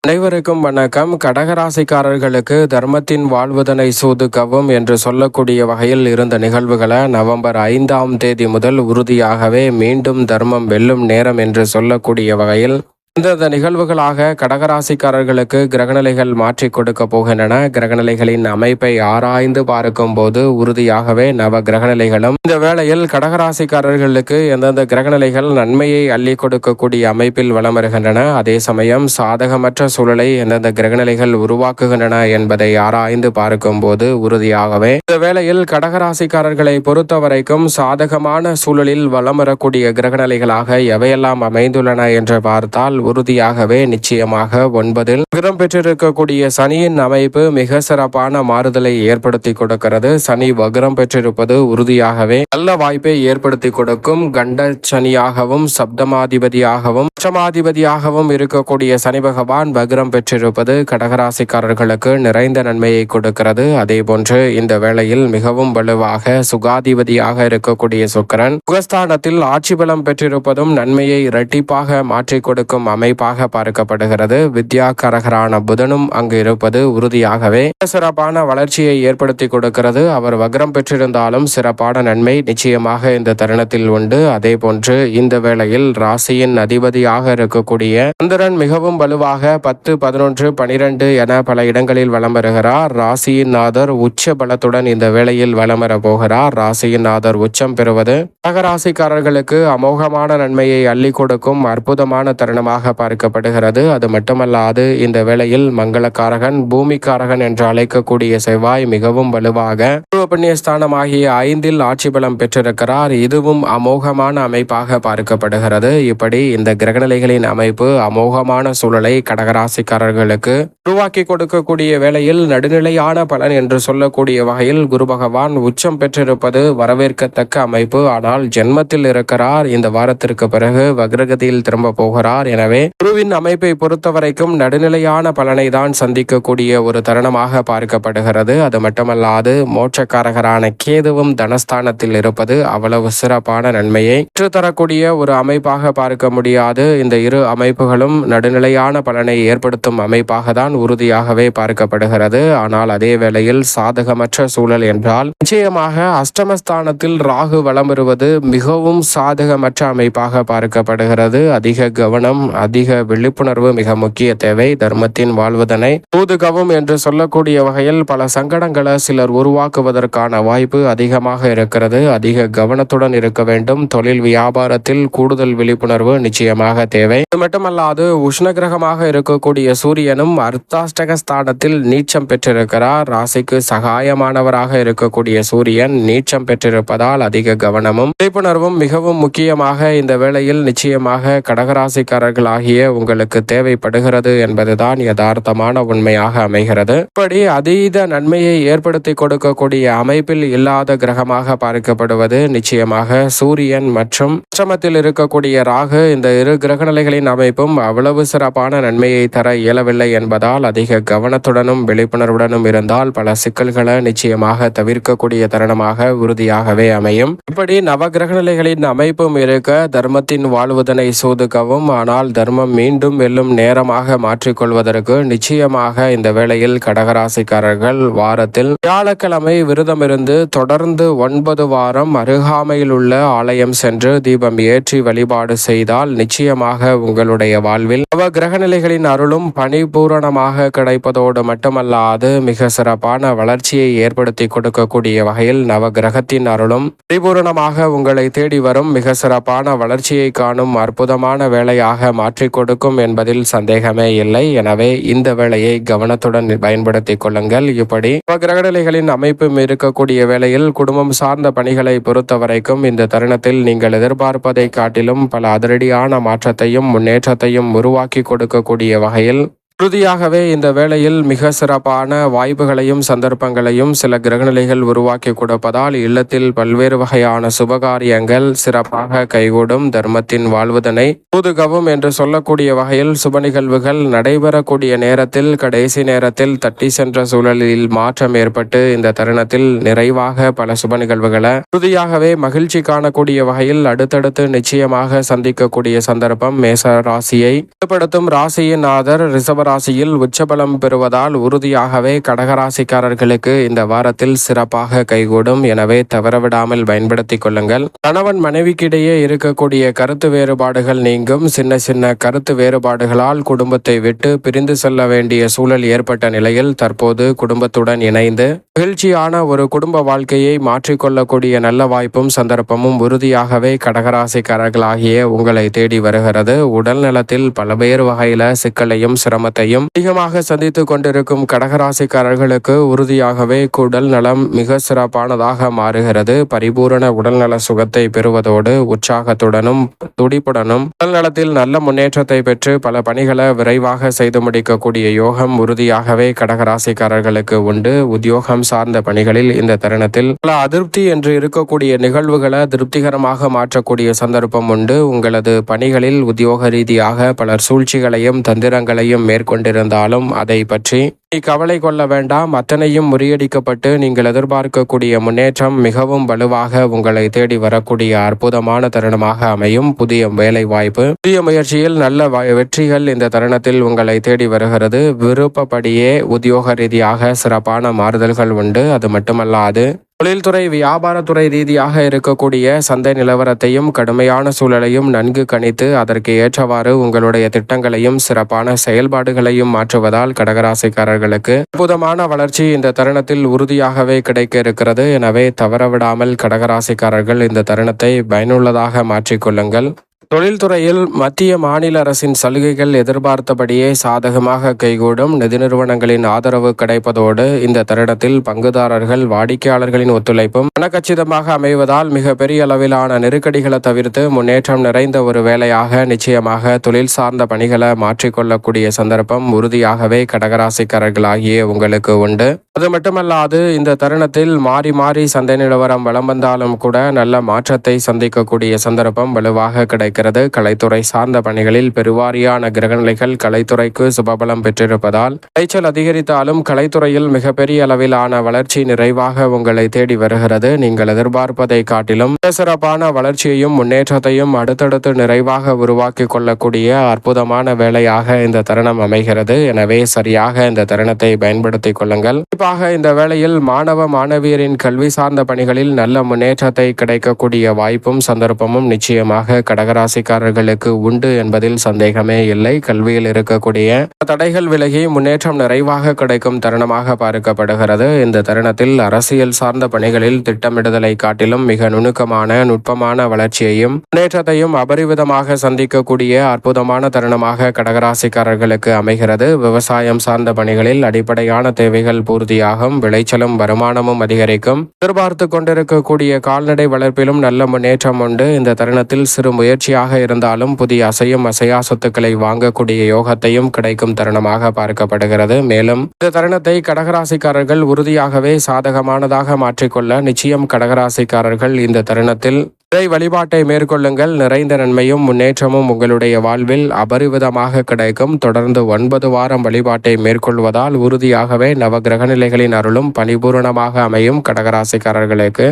அனைவருக்கும் வணக்கம். கடகராசிக்காரர்களுக்கு தர்மத்தின் வாழ்வதனை சூதுக்கவும் என்று சொல்லக்கூடிய வகையில் இருந்த நிகழ்வுகளை நவம்பர் 5ஆம் தேதி முதல் உறுதியாகவே மீண்டும் தர்மம் வெல்லும் நேரம் என்று சொல்லக்கூடிய வகையில் இந்தந்த நிகழ்வுகளாக கடகராசிக்காரர்களுக்கு கிரகநிலைகள் மாற்றி கொடுக்க போகின்றன. கிரகநிலைகளின் அமைப்பை ஆராய்ந்து பார்க்கும் போது உறுதியாகவே நவ கிரகநிலைகளும் இந்த வேளையில் கடகராசிக்காரர்களுக்கு எந்தெந்த கிரகநிலைகள் நன்மையை அள்ளி கொடுக்கக்கூடிய அமைப்பில் வலம் வருகின்றன, அதே சமயம் சாதகமற்ற சூழலை எந்தெந்த கிரகநிலைகள் உருவாக்குகின்றன என்பதை ஆராய்ந்து பார்க்கும் போது உறுதியாகவே இந்த வேளையில் கடகராசிக்காரர்களை பொறுத்த வரைக்கும் சாதகமான சூழலில் வலம் வரக்கூடிய கிரகநிலைகளாக எவையெல்லாம் அமைந்துள்ளன என்று பார்த்தால் உறுதியாகவே நிச்சயமாக 9இல் வக்ரம் பெற்றிருக்கக்கூடிய சனியின் அமைப்பு மிக சிறப்பான மாறுதலை ஏற்படுத்தி கொடுக்கிறது. சனி வக்ரம் பெற்றிருப்பது உறுதியாகவே நல்ல வாய்ப்பை ஏற்படுத்தி கொடுக்கும். கண்ட சனியாகவும் சப்தமாதிபதியாகவும் அஷ்டமாதிபதியாகவும் இருக்கக்கூடிய சனி பகவான் வக்ரம் பெற்றிருப்பது கடகராசிக்காரர்களுக்கு நிறைந்த நன்மையை கொடுக்கிறது. அதே போன்று இந்த வேளையில் மிகவும் வலுவாக சுகாதிபதியாக இருக்கக்கூடிய சுக்கிரன் சுகஸ்தானத்தில் ஆட்சி பலம் பெற்றிருப்பதும் நன்மையை இரட்டிப்பாக மாற்றி கொடுக்கும் அமைப்பாக பார்க்கப்படுகிறது. வித்யாகரகரான புதனும் அங்கு இருப்பது உறுதியாகவே சிறப்பான வளர்ச்சியை ஏற்படுத்தி கொடுக்கிறது. அவர் வக்ரம் பெற்றிருந்தாலும் சிறப்பான நன்மை நிச்சயமாக இந்த தருணத்தில் உண்டு. அதே போன்று இந்த வேளையில் ராசியின் அதிபதியாக இருக்கக்கூடிய சந்திரன் மிகவும் வலுவாக 10, 11, 12 என பல இடங்களில் வலம் வருகிறார். ராசியின் நாதர் உச்ச பலத்துடன் இந்த வேளையில் வலம் வர போகிறார். ராசியின் நாதர் உச்சம் பெறுவது கடகராசிக்காரர்களுக்கு அமோகமான நன்மையை அள்ளி கொடுக்கும் அற்புதமான தருணமாக பார்க்கப்படுகிறது. அது மட்டுமல்லாது இந்த வேளையில் மங்களக்காரகன் பூமிக்காரகன் என்று அழைக்கக்கூடிய செவ்வாய் மிகவும் வலுவாக புண்ணியஸ்தானம் ஆகிய 5இல் ஆட்சி பலம் பெற்றிருக்கிறார். இதுவும் அமோகமான அமைப்பாக பார்க்கப்படுகிறது. இப்படி இந்த கிரகநிலைகளின் அமைப்பு அமோகமான சூழலை கடகராசிக்காரர்களுக்கு உருவாக்கி கொடுக்கக்கூடிய வேளையில் நடுநிலையான பலன் என்று சொல்லக்கூடிய வகையில் குரு பகவான் உச்சம் பெற்றிருப்பது வரவேற்கத்தக்க அமைப்பு. ஆனால் ஜென்மத்தில் இருக்கிறார். இந்த வாரத்திற்கு பிறகு வக்ரகதியில் திரும்ப போகிறார். எனவே குருவின் அமைப்பை பொறுத்தவரைக்கும் நடுநிலையான பலனை தான் சந்திக்கக்கூடிய ஒரு தருணமாக பார்க்கப்படுகிறது. அது மட்டுமல்லாது மோட்சக்காரகரான கேதுவும் தனஸ்தானத்தில் இருப்பது அவ்வளவு சிறப்பான நன்மையை பெற்றுத்தரக்கூடிய ஒரு அமைப்பாக பார்க்க முடியாது. இந்த இரு அமைப்புகளும் நடுநிலையான பலனை ஏற்படுத்தும் அமைப்பாக தான் உறுதியாகவே பார்க்கப்படுகிறது. ஆனால் அதே வேளையில் சாதகமற்ற சூழல் என்றால் நிச்சயமாக அஷ்டமஸ்தானத்தில் ராகு வலம் வருவது மிகவும் சாதகமற்ற அமைப்பாக பார்க்கப்படுகிறது. அதிக கவனம், அதிக விழிப்புணர்வு மிக முக்கிய தேவை. தர்மத்தின் வாழ்வதனை தூதுகவும் என்று சொல்லக்கூடிய வகையில் பல சங்கடங்களை சிலர் உருவாக்குவதற்கான வாய்ப்பு அதிகமாக இருக்கிறது. அதிக கவனத்துடன் இருக்க வேண்டும். தொழில் வியாபாரத்தில் கூடுதல் விழிப்புணர்வு நிச்சயமாக தேவை. இது மட்டுமல்லாது உஷ்ண கிரகமாக இருக்கக்கூடிய சூரியனும் அர்த்தாஷ்டக ஸ்தானத்தில் நீச்சம் பெற்றிருக்கிறார். ராசிக்கு சகாயமானவராக இருக்கக்கூடிய சூரியன் நீச்சம் பெற்றிருப்பதால் அதிக கவனமும் விழிப்புணர்வும் மிகவும் முக்கியமாக இந்த வேளையில் நிச்சயமாக கடகராசிக்காரர்கள் ஆகிய உங்களுக்கு தேவைப்படுகிறது என்பதுதான் யதார்த்தமான உண்மையாக அமைகிறது. இப்படி அதீத நன்மையை ஏற்படுத்தி கொடுக்கக்கூடிய அமைப்பில் இல்லாத கிரகமாக பார்க்கப்படுவது நிச்சயமாக சூரியன் மற்றும் அஷ்டமத்தில் இருக்கக்கூடிய ராகு. இந்த இரு கிரகநிலைகளின் அமைப்பும் அவ்வளவு சிறப்பான நன்மையை தர இயலவில்லை என்பதால் அதிக கவனத்துடனும் விழிப்புணர்வுடனும் இருந்தால் பல சிக்கல்களை நிச்சயமாக தவிர்க்கக்கூடிய தருணமாக உறுதியாகவே அமையும். இப்படி நவ கிரகநிலைகளின் அமைப்பும் இருக்க தர்மத்தின் வாழ்வதனை சோதுக்கவும், ஆனால் தர்மம் மீண்டும் வெல்லும் நேரமாக மாற்றிக்கொள்வதற்கு நிச்சயமாக இந்த வேளையில் கடகராசிக்காரர்கள் வாரத்தில் வியாழக்கிழமை விரதமிருந்து தொடர்ந்து 9 வாரம் அருகாமையில் உள்ள ஆலயம் சென்று தீபம் ஏற்றி வழிபாடு செய்தால் நிச்சயமாக உங்களுடைய வாழ்வில் நவ கிரகநிலைகளின் அருளும் பணிபூரணமாக கிடைப்பதோடு மட்டுமல்லாது மிக சிறப்பான வளர்ச்சியை ஏற்படுத்தி கொடுக்கக்கூடிய வகையில் நவ கிரகத்தின் அருளும் பரிபூரணமாக உங்களை தேடி வரும் மிக சிறப்பான வளர்ச்சியை காணும் அற்புதமான வேலையாக மாற்றிக் கொடுக்கும் என்பதில் சந்தேகமே இல்லை. எனவே இந்த வேளையை கவனத்துடன் பயன்படுத்திக் கொள்ளுங்கள். இப்படி கிரகநிலைகளின் அமைப்பு இருக்கக்கூடிய வேளையில் குடும்பம் சார்ந்த பணிகளை பொறுத்தவரைக்கும் இந்த தருணத்தில் நீங்கள் எதிர்பார்ப்பதை காட்டிலும் பல அதிரடியான மாற்றத்தையும் முன்னேற்றத்தையும் உருவாக்கி கொடுக்கக்கூடிய வகையில் உறுதியாகவே இந்த வேளையில் மிக சிறப்பான வாய்ப்புகளையும் சந்தர்ப்பங்களையும் சில கிரகநிலைகள் உருவாக்கி கொடுப்பதால் இல்லத்தில் பல்வேறு வகையான சுபகாரியங்கள் சிறப்பாக கைகூடும். தர்மத்தின் வாழ்வதனை தூதுகவும் என்று சொல்லக்கூடிய வகையில் சுப நிகழ்வுகள் நடைபெறக்கூடிய நேரத்தில் கடைசி நேரத்தில் தட்டி சென்ற சூழலில் மாற்றம் ஏற்பட்டு இந்த தருணத்தில் நிறைவாக பல சுப நிகழ்வுகளை உறுதியாகவே மகிழ்ச்சி காணக்கூடிய வகையில் அடுத்தடுத்து நிச்சயமாக சந்திக்கக்கூடிய சந்தர்ப்பம் மேச ராசியை ஏற்படுத்தும். ராசியின் ஆதர் ரிஷப ராசியில் உச்சபலம் பெறுவதால் உறுதியாகவே கடகராசிக்காரர்களுக்கு இந்த வாரத்தில் சிறப்பாக கைகூடும். எனவே தவறவிடாமல் பயன்படுத்திக் கொள்ளுங்கள். கணவன் மனைவிக்கிடையே இருக்கக்கூடிய கருத்து வேறுபாடுகள் நீங்கும். சின்ன சின்ன கருத்து வேறுபாடுகளால் குடும்பத்தை விட்டு பிரிந்து செல்ல வேண்டிய சூழல் ஏற்பட்ட நிலையில் தற்போது குடும்பத்துடன் இணைந்து மகிழ்ச்சியான ஒரு குடும்ப வாழ்க்கையை மாற்றிக்கொள்ளக்கூடிய நல்ல வாய்ப்பும் சந்தர்ப்பமும் உறுதியாகவே கடகராசிக்காரர்களாகிய உங்களை தேடி வருகிறது. உடல் நலத்தில் பல்வேறு வகையில சிக்கலையும் சிரமத்தையும் அதிகமாக சந்தித்துக் கொண்டிருக்கும் கடகராசிக்காரர்களுக்கு உறுதியாகவே உடல் நலம் மிக சிறப்பானதாக மாறுகிறது. பரிபூரண உடல்நல சுகத்தை பெறுவதோடு உற்சாகத்துடனும் துடிப்புடனும் உடல் நலத்தில் நல்ல முன்னேற்றத்தை பெற்று பல பணிகளை விரைவாக செய்து முடிக்கக்கூடிய யோகம் உறுதியாகவே கடகராசிக்காரர்களுக்கு உண்டு. உத்தியோகம் சார்ந்த பணிகளில் இந்த தருணத்தில் பல அதிருப்தி என்று இருக்கக்கூடிய நிகழ்வுகளை திருப்திகரமாக மாற்றக்கூடிய சந்தர்ப்பம் உண்டு. உங்களது பணிகளில் உத்தியோக ரீதியாக பலர் சூழ்ச்சிகளையும் தந்திரங்களையும் மேற்கொண்டிருந்தாலும் அதை பற்றி கவலை கொள்ள வேண்டாம். அத்தனையும் முறியடிக்கப்பட்டு நீங்கள் எதிர்பார்க்கக்கூடிய முன்னேற்றம் மிகவும் வலுவாக உங்களை தேடி வரக்கூடிய அற்புதமான தருணமாக அமையும். புதிய வேலை வாய்ப்பு, புதிய முயற்சியில் நல்ல வெற்றிகள் இந்த தருணத்தில் உங்களை தேடி வருகிறது. விருப்பப்படியே உத்தியோக ரீதியாக சிறப்பான மாறுதல்கள் உண்டு. அது மட்டுமல்லாது தொழில்துறை வியாபாரத்துறை ரீதியாக இருக்கக்கூடிய சந்தை நிலவரத்தையும் கடுமையான சூழலையும் நன்கு கணித்து அதற்கு ஏற்றவாறு உங்களுடைய திட்டங்களையும் சிறப்பான செயல்பாடுகளையும் மாற்றுவதால் கடகராசிக்காரர்களுக்கு அற்புதமான வளர்ச்சி இந்த தருணத்தில் உறுதியாகவே கிடைக்க இருக்கிறது. எனவே தவறவிடாமல் கடகராசிக்காரர்கள் இந்த தருணத்தை பயனுள்ளதாக மாற்றிக்கொள்ளுங்கள். தொழில்துறையில் மத்திய மாநில அரசின் சலுகைகள் எதிர்பார்த்தபடியே சாதகமாக கைகூடும். நிதி நிறுவனங்களின் ஆதரவு கிடைப்பதோடு இந்த தருணத்தில் பங்குதாரர்கள் வாடிக்கையாளர்களின் ஒத்துழைப்பும் கச்சிதமாக அமைவதால் மிக பெரிய அளவிலான நெருக்கடிகளை தவிர்த்து முன்னேற்றம் நிறைந்த ஒரு வேலையாக நிச்சயமாக தொழில் சார்ந்த பணிகளை மாற்றிக்கொள்ளக்கூடிய சந்தர்ப்பம் உறுதியாகவே கடகராசிக்காரர்களாகிய உங்களுக்கு உண்டு. அது மட்டுமல்லாது இந்த தருணத்தில் மாறி மாறி சந்தை நிலவரம் வலம் வந்தாலும் கூட நல்ல மாற்றத்தை சந்திக்கக்கூடிய சந்தர்ப்பம் வலுவாக கிடைக்கிறது. கலைத்துறை சார்ந்த பணிகளில் பெருவாரியான கிரகநிலைகள் கலைத்துறைக்கு சுபபலம் பெற்றிருப்பதால் விளைச்சல் அதிகரித்தாலும் கலைத்துறையில் மிகப்பெரிய அளவிலான வளர்ச்சி நிறைவாக உங்களை தேடி வருகிறது. நீங்கள் எதிர்பார்ப்பதை காட்டிலும் சிறப்பான வளர்ச்சியையும் முன்னேற்றத்தையும் அடுத்தடுத்து நிறைவாக உருவாக்கி கொள்ளக்கூடிய அற்புதமான வேலையாக இந்த தருணம் அமைகிறது. எனவே சரியாக இந்த தருணத்தை பயன்படுத்திக் கொள்ளுங்கள். குறிப்பாக இந்த வேளையில் மாணவ மாணவியரின் கல்வி சார்ந்த பணிகளில் நல்ல முன்னேற்றத்தை கிடைக்கக்கூடிய வாய்ப்பும் சந்தர்ப்பமும் நிச்சயமாக கடகராசிக்காரர்களுக்கு உண்டு என்பதில் சந்தேகமே இல்லை. கல்வியில் இருக்கக்கூடிய தடைகள் விலகி முன்னேற்றம் நிறைவாக கிடைக்கும் தருணமாக பார்க்கப்படுகிறது. இந்த தருணத்தில் அரசியல் சார்ந்த பணிகளில் திட்டமிடுதலை காட்டிலும் மிக நுட்பமான வளர்ச்சியையும் முன்னேற்றத்தையும் அபரிவிதமாக சந்திக்கக்கூடிய அற்புதமான தருணமாக கடகராசிக்காரர்களுக்கு அமைகிறது. விவசாயம் சார்ந்த பணிகளில் அடிப்படையான தேவைகள் பூர்த்தியாகும். விளைச்சலும் வருமானமும் அதிகரிக்கும். எதிர்பார்த்து கொண்டிருக்கக்கூடிய கால்நடை வளர்ப்பிலும் நல்ல முன்னேற்றம் உண்டு. இந்த தருணத்தில் சிறு முயற்சியாக இருந்தாலும் புதிய அசையா சொத்துக்களை வாங்கக்கூடிய யோகத்தையும் கிடைக்கும் தருணமாக பார்க்கப்படுகிறது. மேலும் இந்த தருணத்தை கடகராசிக்காரர்கள் உறுதியாகவே சாதகமானதாக மாற்றிக்கொள்ள நிச்சயம் கடகராசிக்காரர்கள் இந்த தருணத்தில் வழிபாட்டை மேற்கொள்ளுங்கள். நிறைந்த நன்மையும் முன்னேற்றமும் உங்களுடைய வாழ்வில் அபரிவிதமாக கிடைக்கும். தொடர்ந்து 9 வாரம் வழிபாட்டை மேற்கொள்வதால் உறுதியாகவே நவ கிரக நிலைகளின் அருளும் பரிபூரணமாக அமையும். கடகராசிக்காரர்களுக்கு